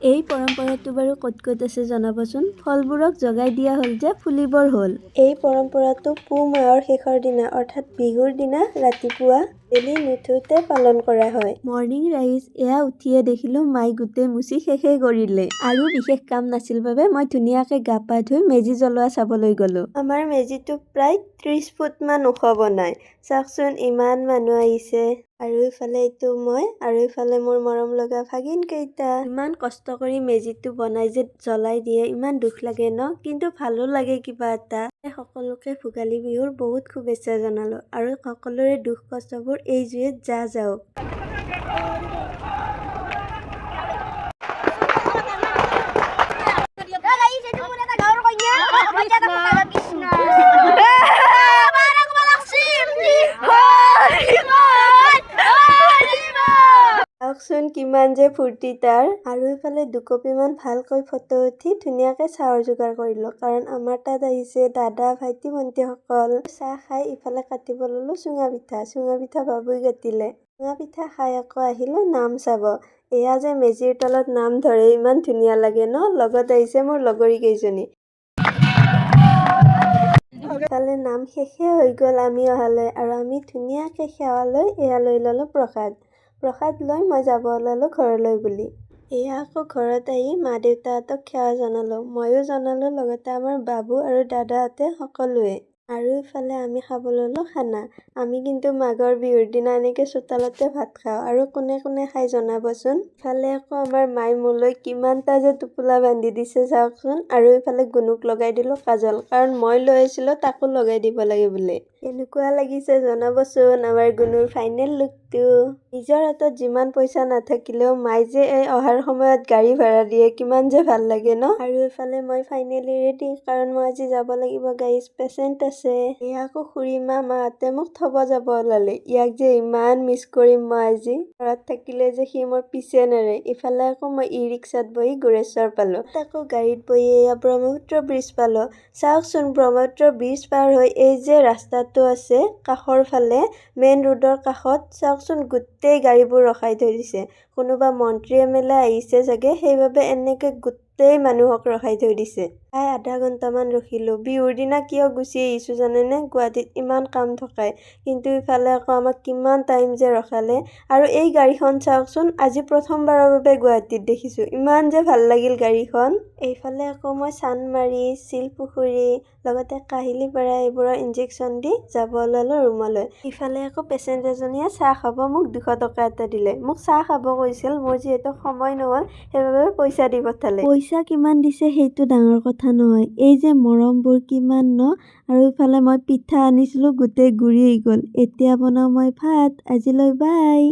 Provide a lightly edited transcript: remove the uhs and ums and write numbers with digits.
এই পৰম্পৰাটো বাৰু ক'ত ক'ত আছে জনাবচোন। ফলবোৰক জগাই দিয়া হ'ল যে ফুলিবৰ হ'ল। এই পৰম্পৰাটো পুহ মাহৰ শেষৰ দিনা অৰ্থাৎ বিহুৰ দিনা ৰাতিপুৱা বেলি নুঠোতে পালন কৰা হয়। মৰ্ণিং ৰাইজ এয়া উঠিয়ে দেখিলো মাই গোটেই মুচি শেষে কৰিলে আৰু বিশেষ কাম নাছিল বাবে মই ধুনীয়াকে গা পা ধুই মেজি জ্বলোৱা চাবলৈ গলো। আমাৰ মেজিটো প্ৰায় 30 ফুট মান ওখ বনাই। চাওকচোন ইমান মানুহ আহিছে আৰু ইফালে এইটো মই আৰু ইফালে মোৰ মৰম লগা ভাগিন কেইটা। ইমান কষ্ট কৰি মেজিটো বনাই যে জ্বলাই দিয়ে ইমান দুখ লাগে ন, কিন্তু ভালো লাগে কিবা এটা। সকলোকে ভোগালী বিহুৰ বহুত শুভেচ্ছা জনালো আৰু সকলোৰে দুখ কষ্টবোৰ এই জুইত যাওক। চাওকচোন কিমান যে ফূৰ্তি তাৰ। আৰু ইফালে দুকপিমান ভালকৈ ফটো উঠি ধুনীয়াকে চাহৰ যোগাৰ কৰিলো, কাৰণ আমাৰ তাত আহিছে দাদা ভাইটি ভন্টিসকল। চাহ খাই ইফালে কাটিব ললো চুঙা পিঠা বাবুই কাটিলে। চুঙা পিঠা খাই আকৌ আহিলো নাম চাব। এয়া যে মেজিৰ তলত নাম ধৰে ইমান ধুনীয়া লাগে ন। লগত আহিছে মোৰ লগৰী কেইজনী। ইফালে নাম শেষে হৈ গ'ল আমি অহালৈ, আৰু আমি ধুনীয়াকে সেৱা লৈ এয়া লৈ ললো প্ৰসাদ লৈ মই যাব ওলালো ঘৰলৈ বুলি। এয়া আকৌ ঘৰত আহি মা দেউতাহঁতক সেৱা জনালো, ময়ো জনালো লগতে আমাৰ বাবু আৰু দাদাহঁতে সকলোৱে। আৰু ইফালে আমি খাব ললো খানা। আমি কিন্তু মাঘৰ বিহুৰ দিনা এনেকে চোতালতে ভাত খাওঁ, আৰু কোনে কোনে খাই জনাবচোন। ইফালে আকৌ আমাৰ মাই মোলৈ কিমানটা যে টোপোলা বান্ধি দিছে চাওকচোন। আৰু ইফালে গুণুক লগাই দিলো কাজল, কাৰণ মই লৈ আহিছিলো তাকো লগাই দিব লাগে বোলে। কেনেকুৱা লাগিছে জনাবচোন আমাৰ গুণুৰ ফাইনেল লুকটো। নিজৰ হাতত যিমান পইচা নাথাকিলেও মাই যে এই অহাৰ সময়ত গাড়ী ভাড়া দিয়ে কিমান যে ভাল লাগে ন। আৰু ইফালে মই ফাইনেলি ৰেডি, কাৰণ মই আজি যাব লাগিব গাইজ, পেচেণ্ট আছে। এয়া আকৌ খুৰীমা মাহঁতে মোক থব যাব ওলালে। ইয়াক যে ইমান মিছ কৰিম মই আজি। ঘৰত থাকিলে যে সি মোৰ পিছে নেৰে। ইফালে আকৌ মই ই ৰিক্সাত বহি গোৰেশ্বৰ পালো। আকৌ গাড়ীত বহি এয়া ব্ৰহ্মপুত্ৰ ব্ৰিজ পালো। চাওকচোন ব্ৰহ্মপুত্ৰ ব্ৰিজ পাৰ হৈ এই যে ৰাস্তাটো আছে কাষৰ ফালে মেইন ৰোডৰ কাষত, চাওকচোন গোটেই গাড়ীবোৰ ৰখাই থৈ দিছে। কোনোবা মন্ত্ৰী এম.এল.এ আহিছে চাগে, সেইবাবে এনেকে গোটেই মানুহক ৰখাই থৈ দিছে। প্ৰায় আধা ঘন্টামান ৰখিলো। বিহুৰ দিনা কিয় গুচি আহিছো জানেনে, গুৱাহাটীত ইমান কাম থকাই, কিন্তু ইফালে আকৌ আমাক কিমান টাইম যে ৰখালে। আৰু এই গাড়ীখন চাওকচোন আজি প্ৰথমবাৰৰ বাবে গুৱাহাটীত দেখিছো, ইমান যে ভাল লাগিল গাড়ীখন। এইফালে আকৌ মই চানমাৰি, শিলপুখুৰী লগতে কাহিলীপাৰা এইবোৰৰ ইনজেকচন দি যাব ওলালো ৰুমলৈ। ইফালে আকৌ পেচেণ্ট এজনীয়ে চাহ খাব মোক 200 টকা এটা দিলে। মোক চাহ খাব কৈছিল, মোৰ যিহেতু সময় নহ'ল সেইবাবে পইচা দি পঠালে। পইচা কিমান দিছে সেইটো ডাঙৰ কথা নহয়, এই যে মৰমবোৰ কিমান ন। আৰু ইফালে মই পিঠা আনিছিলো গোটেই গুৰি হৈ গ'ল। এতিয়া বনাও মই ভাত। আজিলৈ বাই।